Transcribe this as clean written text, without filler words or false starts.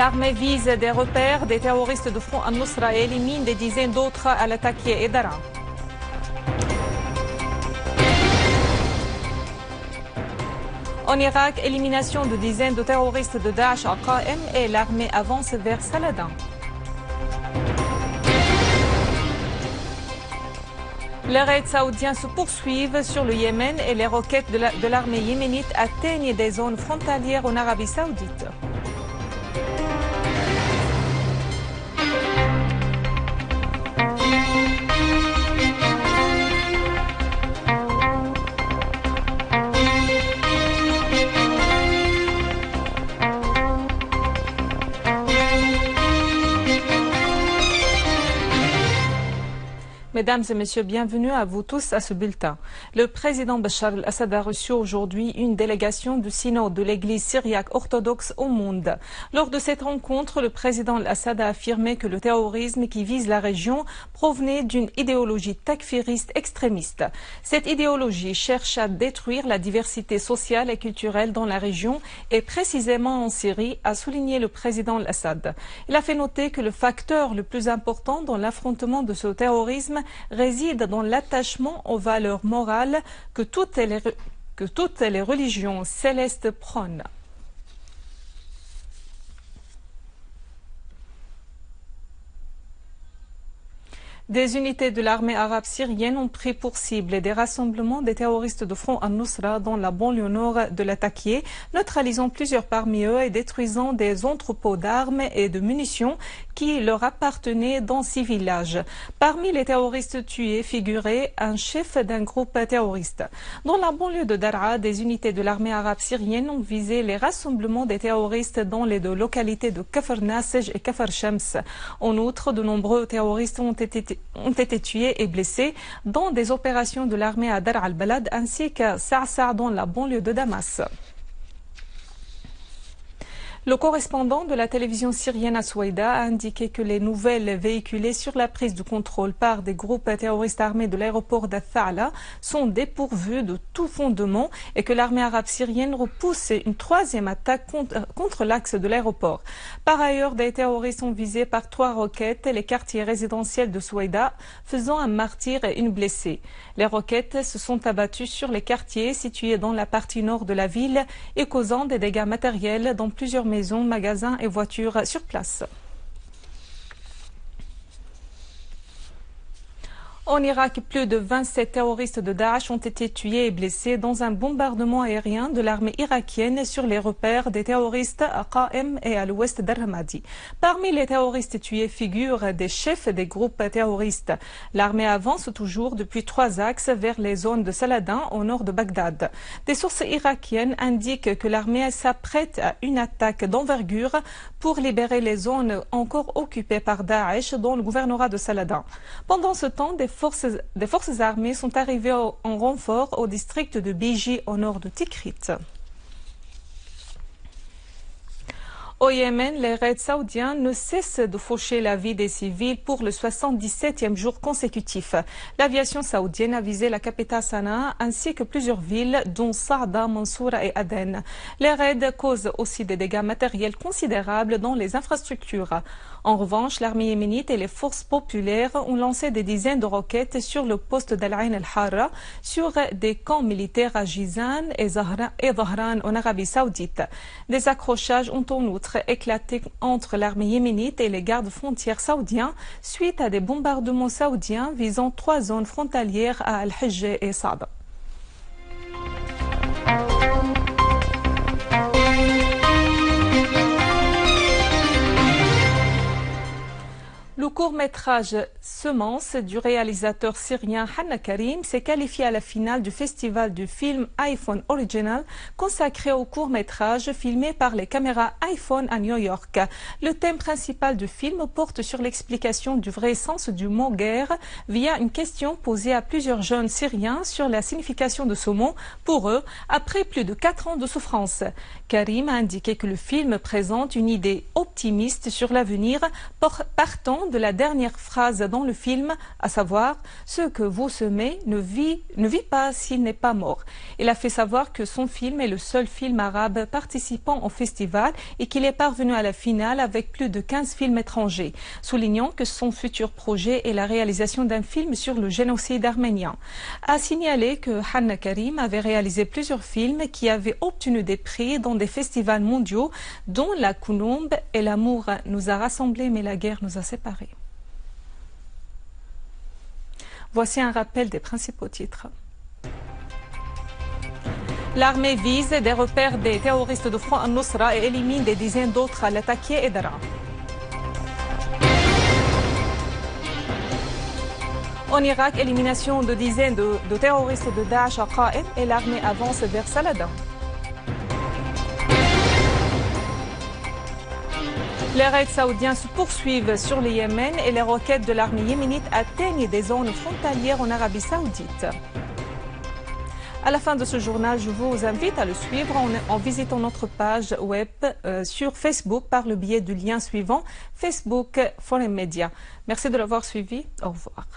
L'armée vise des repères des terroristes de Front al-Nusra et élimine des dizaines d'autres à l'Atakié et Daraa. En Irak, élimination de dizaines de terroristes de Daesh à Qa'em et l'armée avance vers Saladin. Les raids saoudiens se poursuivent sur le Yémen et les roquettes de l'armée yéménite atteignent des zones frontalières en Arabie saoudite. Mesdames et messieurs, bienvenue à vous tous à ce bulletin. Le président Bachar al-Assad a reçu aujourd'hui une délégation du synode de l'église syriaque orthodoxe au monde. Lors de cette rencontre, le président al-Assad a affirmé que le terrorisme qui vise la région provenait d'une idéologie takfiriste extrémiste. Cette idéologie cherche à détruire la diversité sociale et culturelle dans la région et précisément en Syrie, a souligné le président al-Assad. Il a fait noter que le facteur le plus important dans l'affrontement de ce terrorisme réside dans l'attachement aux valeurs morales que toutes les religions célestes prônent. Des unités de l'armée arabe syrienne ont pris pour cible des rassemblements des terroristes de Front al-Nusra dans la banlieue nord de l'Atakié, neutralisant plusieurs parmi eux et détruisant des entrepôts d'armes et de munitions qui leur appartenaient dans ces villages. Parmi les terroristes tués figurait un chef d'un groupe terroriste. Dans la banlieue de Daraa, des unités de l'armée arabe syrienne ont visé les rassemblements des terroristes dans les deux localités de Kafr Nasej et Kafr Shams. En outre, de nombreux terroristes ont été tués et blessés dans des opérations de l'armée à Dar al-Balad ainsi qu'à Sa'sa dans la banlieue de Damas. Le correspondant de la télévision syrienne à Souaïda a indiqué que les nouvelles véhiculées sur la prise du contrôle par des groupes terroristes armés de l'aéroport d'Al-Tha'la sont dépourvues de tout fondement et que l'armée arabe syrienne repousse une troisième attaque contre l'axe de l'aéroport. Par ailleurs, des terroristes ont visé par 3 roquettes les quartiers résidentiels de Souaïda, faisant un martyr et une blessée. Les roquettes se sont abattues sur les quartiers situés dans la partie nord de la ville et causant des dégâts matériels dans plusieurs maisons, magasins et voitures sur place. En Irak, plus de 27 terroristes de Daesh ont été tués et blessés dans un bombardement aérien de l'armée irakienne sur les repères des terroristes à Qa'em et à l'ouest d'Al-Ramadi. Parmi les terroristes tués figurent des chefs des groupes terroristes. L'armée avance toujours depuis 3 axes vers les zones de Saladin au nord de Bagdad. Des sources irakiennes indiquent que l'armée s'apprête à une attaque d'envergure pour libérer les zones encore occupées par Daesh dans le gouvernorat de Saladin. Pendant ce temps, des forces armées sont arrivées en renfort au district de Biji au nord de Tikrit. Au Yémen, les raids saoudiens ne cessent de faucher la vie des civils pour le 77e jour consécutif. L'aviation saoudienne a visé la capitale Sanaa ainsi que plusieurs villes dont Saada, Mansoura et Aden. Les raids causent aussi des dégâts matériels considérables dans les infrastructures. En revanche, l'armée yéménite et les forces populaires ont lancé des dizaines de roquettes sur le poste d'Al-Ain al-Harra, sur des camps militaires à Jizan et Dhahran en Arabie saoudite. Des accrochages ont en outre éclaté entre l'armée yéménite et les gardes frontières saoudiens suite à des bombardements saoudiens visant 3 zones frontalières à Al-Hajj et Saada. Le court-métrage Semence du réalisateur syrien Hanna Karim s'est qualifié à la finale du festival du film iPhone Original consacré au court-métrage filmé par les caméras iPhone à New York. Le thème principal du film porte sur l'explication du vrai sens du mot guerre via une question posée à plusieurs jeunes Syriens sur la signification de ce mot pour eux après plus de 4 ans de souffrance. Karim a indiqué que le film présente une idée optimiste sur l'avenir partant de la dernière phrase dans le film, à savoir « Ce que vous semez ne vit pas s'il n'est pas mort ». Il a fait savoir que son film est le seul film arabe participant au festival et qu'il est parvenu à la finale avec plus de 15 films étrangers, soulignant que son futur projet est la réalisation d'un film sur le génocide arménien. A signalé que Hanna Karim avait réalisé plusieurs films qui avaient obtenu des prix dans des festivals mondiaux, dont La Colombe et L'amour nous a rassemblés mais la guerre nous a séparés. Voici un rappel des principaux titres. L'armée vise des repères des terroristes de Front al-Nusra et élimine des dizaines d'autres à l'attaquer et Dara. En Irak, élimination de dizaines de terroristes de Daesh à Qa'im et l'armée avance vers Saladin. Les raids saoudiens se poursuivent sur le Yémen et les roquettes de l'armée yéménite atteignent des zones frontalières en Arabie Saoudite. À la fin de ce journal, je vous invite à le suivre en visitant notre page web sur Facebook par le biais du lien suivant Facebook Foreign Media. Merci de l'avoir suivi. Au revoir.